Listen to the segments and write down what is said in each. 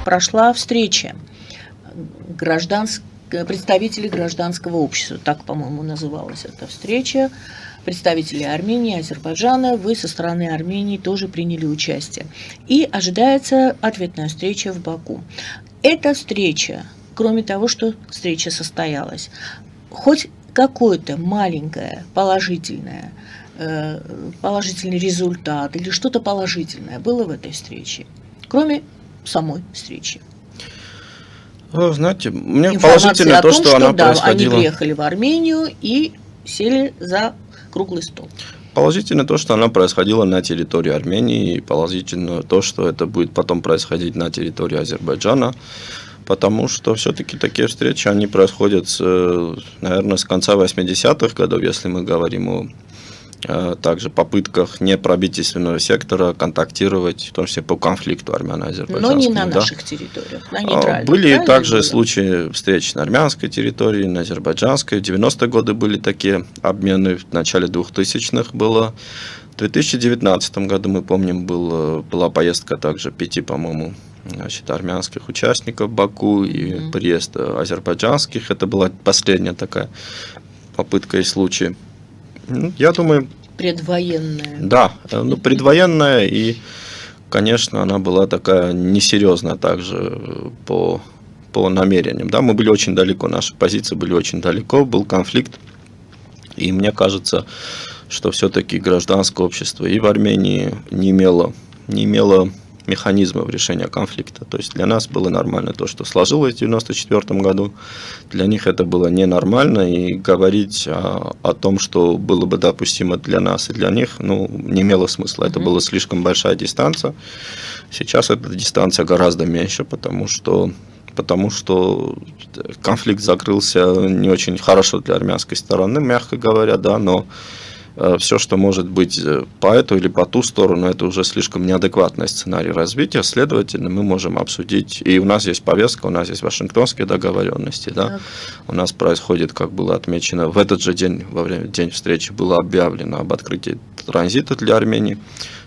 прошла встреча представителей гражданского общества, так, по-моему, называлась эта встреча, представители Армении, Азербайджана, вы со стороны Армении тоже приняли участие. И ожидается ответная встреча в Баку. Эта встреча, кроме того, что встреча состоялась, хоть какое-то маленькое положительный результат или что-то положительное было в этой встрече, кроме самой встречи? Знаете, мне положительно то, что она происходила. Они приехали в Армению и сели за круглый стол. Положительно то, что она происходила на территории Армении, и положительно то, что это будет потом происходить на территории Азербайджана, потому что все-таки такие встречи, они происходят, наверное, с конца 80-х годов, если мы говорим о также попытках неправительственного сектора контактировать, в том числе по конфликту армяно-азербайджанскому. Но не на наших территориях, на нейтральных. Были также случаи встреч на армянской территории, на азербайджанской. В 90-е годы были такие обмены, в начале 2000-х было. В 2019 году, мы помним, была поездка также 5, по-моему, армянских участников в Баку и приезд азербайджанских. Это была последняя такая попытка и случай. Я думаю... Предвоенная. Да, предвоенная, и, конечно, она была такая несерьезная также по намерениям. Да, мы были очень далеко, наши позиции были очень далеко, был конфликт, и мне кажется, что все-таки гражданское общество и в Армении не имело механизмов решения конфликта. То есть для нас было нормально то, что сложилось в 1994 году. Для них это было ненормально, и говорить о том, что было бы допустимо для нас и для них, не имело смысла. Это была слишком большая дистанция. Сейчас эта дистанция гораздо меньше, потому что конфликт закрылся не очень хорошо для армянской стороны, мягко говоря, да, но все, что может быть по эту или по ту сторону, это уже слишком неадекватный сценарий развития. Следовательно, мы можем обсудить, и у нас есть повестка, у нас есть Вашингтонские договоренности, да? У нас происходит, как было отмечено, в этот же день, во время день встречи, было объявлено об открытии транзита для Армении.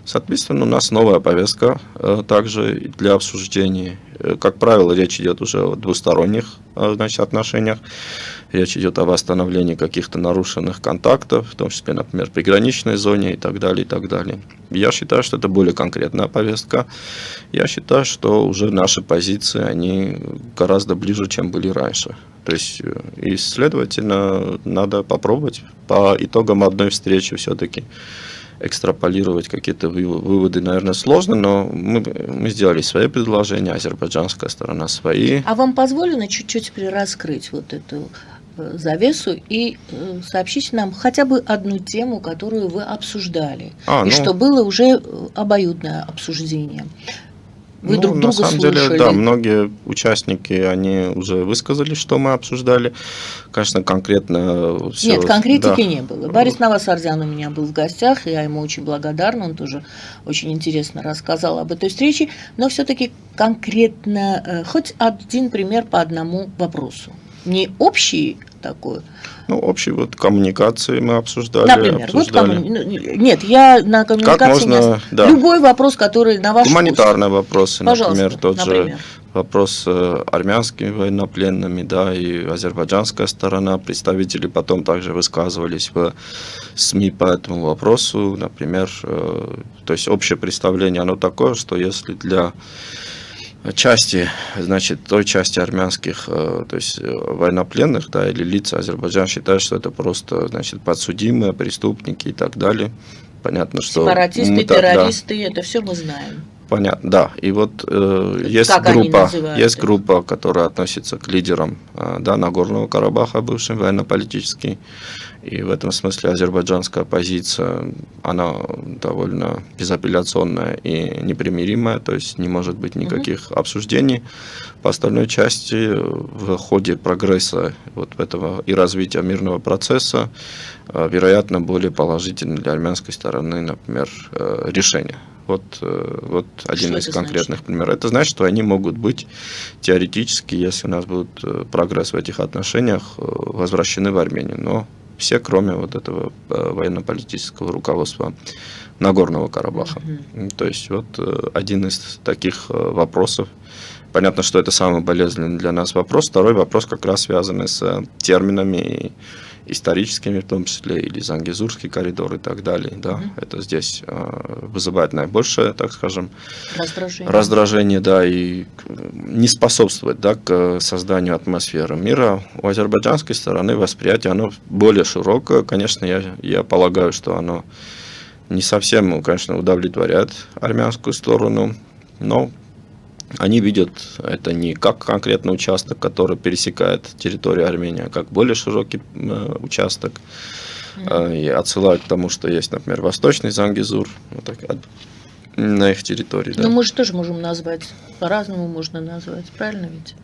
Соответственно, у нас новая повестка также для обсуждений. Как правило, речь идет уже о двусторонних отношениях. Речь идет о восстановлении каких-то нарушенных контактов, в том числе, например, в приграничной зоне и так далее, и так далее. Я считаю, что это более конкретная повестка. Я считаю, что уже наши позиции, они гораздо ближе, чем были раньше. То есть, и, следовательно, надо попробовать по итогам одной встречи все-таки экстраполировать какие-то выводы, наверное, сложно, но мы сделали свои предложения, азербайджанская сторона свои. А вам позволено чуть-чуть раскрыть вот эту завесу и сообщить нам хотя бы одну тему, которую вы обсуждали, что было уже обоюдное обсуждение? Вы друг друга на самом слушали? деле, да, многие участники, они уже высказали, что мы обсуждали. Конечно, конкретно все... Нет, конкретики не было. Борис Новосардян у меня был в гостях, я ему очень благодарна, он тоже очень интересно рассказал об этой встрече, но все-таки конкретно, хоть один пример по одному вопросу. Не общий такой. Общий коммуникации мы обсуждали. Например, нет, я на коммуникации любой вопрос, который на ваш гуманитарные вопросы, например, тот например. же вопрос с армянскими военнопленными, да, и азербайджанская сторона, представители потом также высказывались в СМИ по этому вопросу, например, то есть общее представление, оно такое, что если для той части армянских, то есть военнопленных, да, или лиц, Азербайджан считает, что это просто, подсудимые, преступники и так далее. Понятно, что... Сепаратисты, террористы, это все мы знаем. Понятно, да. И есть группа, которая относится к лидерам Нагорного Карабаха, бывшим военно-политический. И в этом смысле азербайджанская позиция, она довольно безапелляционная и непримиримая, то есть не может быть никаких обсуждений. По остальной части, в ходе прогресса этого и развития мирного процесса, вероятно, более положительно для армянской стороны, например, решение. Вот один из конкретных примеров. Это значит, что они могут быть теоретически, если у нас будет прогресс в этих отношениях, возвращены в Армению. Но все, кроме этого военно-политического руководства Нагорного Карабаха. То есть один из таких вопросов, понятно, что это самый болезненный для нас вопрос. Второй вопрос как раз связанный с терминами историческими, в том числе, или Зангезурский коридор и так далее. Да. Это здесь вызывает наибольшее, так скажем, раздражение, да, и не способствует, да, к созданию атмосферы мира. У азербайджанской стороны восприятие, оно более широкое. Конечно, я полагаю, что оно не совсем, конечно, удовлетворяет армянскую сторону, но они видят это не как конкретный участок, который пересекает территорию Армении, а как более широкий участок. И отсылают к тому, что есть, например, Восточный Зангезур, вот так, на их территории. Да. Но мы же тоже можем назвать, по-разному можно назвать, правильно ведь?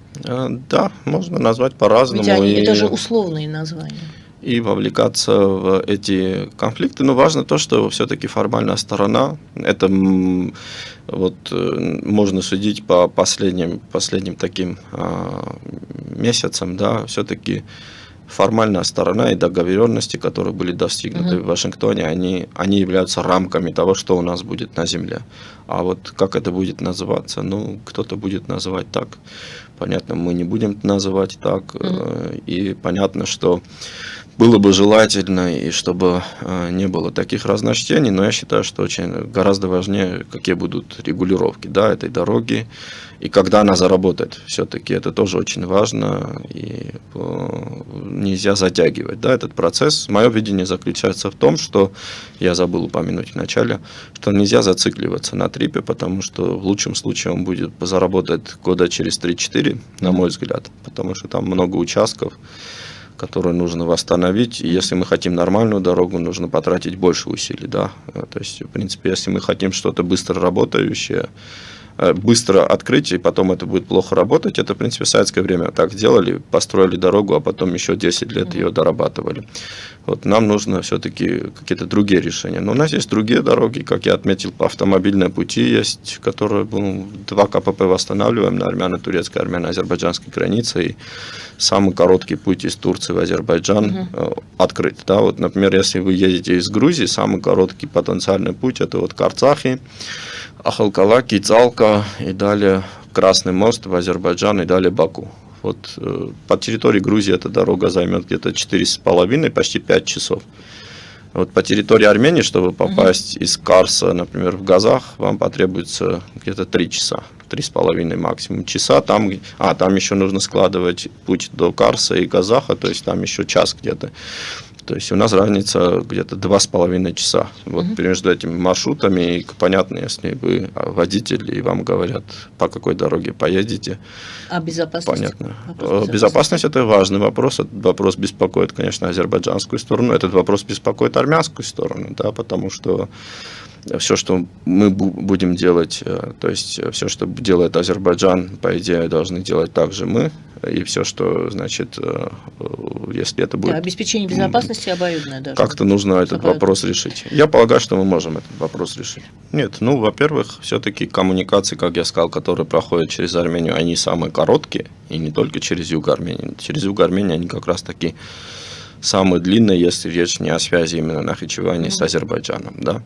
Да, можно назвать по-разному. Ведь это же условные названия. И вовлекаться в эти конфликты. Но важно то, что все-таки формальная сторона, это вот можно судить по последним таким месяцам, да, все-таки формальная сторона и договоренности, которые были достигнуты в Вашингтоне, они являются рамками того, что у нас будет на земле. А вот как это будет называться? Ну, кто-то будет называть так. Понятно, мы не будем называть так. И понятно, что было бы желательно, и чтобы не было таких разночтений, но я считаю, что очень гораздо важнее, какие будут регулировки, да, этой дороги, и когда она заработает. Все-таки это тоже очень важно, и нельзя затягивать, да, этот процесс. Мое видение заключается в том, что, я забыл упомянуть в начале, что нельзя зацикливаться на трипе, потому что в лучшем случае он будет заработать года через 3-4, на мой взгляд, потому что там много участков, которые нужно восстановить. И если мы хотим нормальную дорогу, нужно потратить больше усилий. Да? То есть, в принципе, если мы хотим что-то быстро работающее, быстро открыть, и потом это будет плохо работать, это, в принципе, в советское время так делали, построили дорогу, а потом еще 10 лет ее дорабатывали. Вот нам нужно все-таки какие-то другие решения. Но у нас есть другие дороги, как я отметил, автомобильные пути есть, которые 2 КПП восстанавливаем на армяно-турецкой, армяно-азербайджанской границе, и самый короткий путь из Турции в Азербайджан открыт. Да? Вот, например, если вы едете из Грузии, самый короткий потенциальный путь это вот Карцахи, Ахалкала, Кицалка и далее Красный мост в Азербайджан и далее Баку. Вот по территории Грузии эта дорога займет где-то 4,5, почти 5 часов. Вот по территории Армении, чтобы попасть из Карса, например, в Газах, вам потребуется где-то 3 часа. 3,5 максимум часа. Там еще нужно складывать путь до Карса и Газаха, то есть там еще час где-то. То есть у нас разница где-то 2,5 часа. Вот между этими маршрутами. И понятно, если вы водитель и вам говорят, по какой дороге поедете. А безопасность? Понятно. Безопасность – это важный вопрос. Этот вопрос беспокоит, конечно, азербайджанскую сторону. Этот вопрос беспокоит армянскую сторону, да, потому что все, что мы будем делать, то есть все, что делает Азербайджан, по идее, должны делать также мы. И все, что, значит, если это будет... Да, обеспечение безопасности обоюдное даже. Как-то нужно этот вопрос решить. Я полагаю, что мы можем этот вопрос решить. Нет, во-первых, все-таки коммуникации, как я сказал, которые проходят через Армению, они самые короткие, и не только через юг Армении. Через юг Армении они как раз таки самые длинные, если речь не о связи именно Нахичевани с Азербайджаном, да.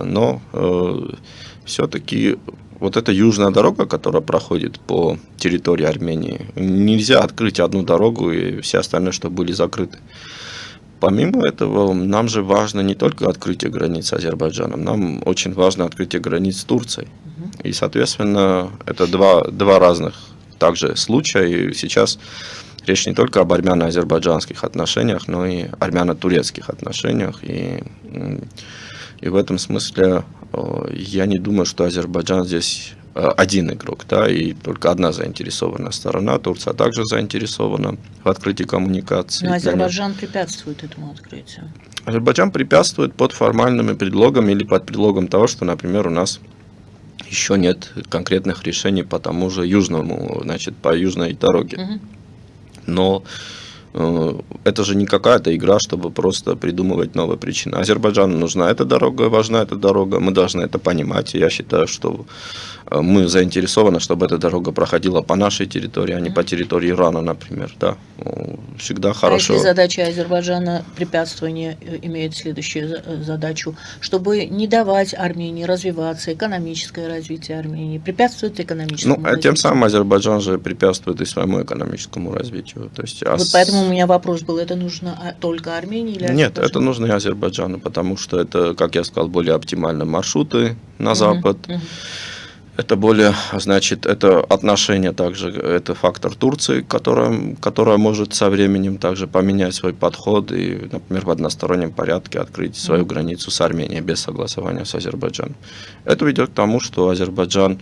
Но все-таки вот эта южная дорога, которая проходит по территории Армении, нельзя открыть одну дорогу и все остальные, что были закрыты. Помимо этого, нам же важно не только открытие границ с Азербайджаном, нам очень важно открытие границ с Турцией. И, соответственно, это два разных также случая. И сейчас речь не только об армяно-азербайджанских отношениях, но и армяно-турецких отношениях. И в этом смысле я не думаю, что Азербайджан здесь один игрок, да, и только одна заинтересованная сторона. Турция также заинтересована в открытии коммуникаций. Но Азербайджан препятствует этому открытию. Азербайджан препятствует под формальными предлогами или под предлогом того, что, например, у нас еще нет конкретных решений по тому же южному, значит, по южной дороге. Но Это же не какая-то игра, чтобы просто придумывать новые причины. Азербайджану нужна эта дорога, важна эта дорога, мы должны это понимать. И я считаю, что мы заинтересованы, чтобы эта дорога проходила по нашей территории, а не по территории Ирана, например. Да. Всегда хорошо. А если задача Азербайджана препятствование имеет следующую задачу, чтобы не давать Армении развиваться, экономическое развитие Армении, препятствует экономическому развитию? Тем самым Азербайджан же препятствует и своему экономическому развитию. То есть, Вот поэтому у меня вопрос был, это нужно только Армении или Азербайджану? Нет, это нужно и Азербайджану, потому что это, как я сказал, более оптимальные маршруты на запад. Это более, значит, это отношение также, это фактор Турции, которая может со временем также поменять свой подход и, например, в одностороннем порядке открыть свою границу с Арменией без согласования с Азербайджаном. Это ведет к тому, что Азербайджан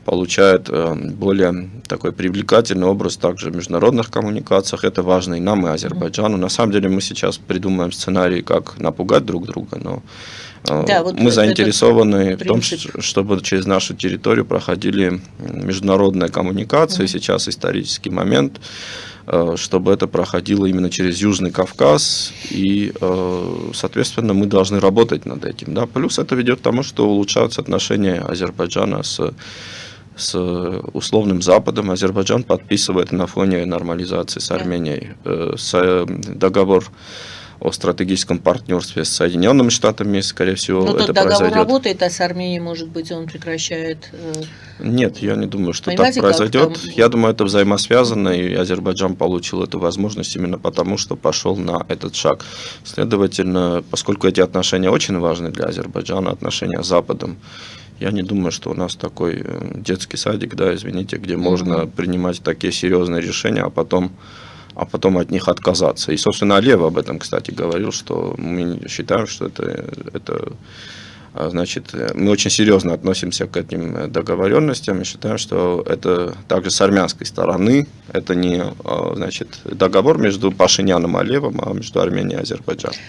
получает более такой привлекательный образ также в международных коммуникациях. Это важно и нам, и Азербайджану. На самом деле мы сейчас придумаем сценарий, как напугать друг друга, но да, вот мы заинтересованы в том, чтобы через нашу территорию проходили международные коммуникации. Сейчас исторический момент, чтобы это проходило именно через Южный Кавказ, и, соответственно, мы должны работать над этим. Да? Плюс это ведет к тому, что улучшаются отношения Азербайджана с условным Западом. Азербайджан подписывает на фоне нормализации с Арменией договор о стратегическом партнерстве с Соединенными Штатами, скорее всего, но это тот договор произойдет. Работает, а с Арменией, может быть, он прекращает? Нет, я не думаю, что понимаете, так произойдет. Я думаю, это взаимосвязано, и Азербайджан получил эту возможность именно потому, что пошел на этот шаг. Следовательно, поскольку эти отношения очень важны для Азербайджана, отношения с Западом, я не думаю, что у нас такой детский садик, да, извините, где можно принимать такие серьезные решения, а потом от них отказаться. И, собственно, Алиев об этом, кстати, говорил, что мы считаем, что это значит, мы очень серьезно относимся к этим договоренностям и считаем, что это также с армянской стороны, это не, значит, договор между Пашиняном и Алиевым, а между Арменией и Азербайджаном.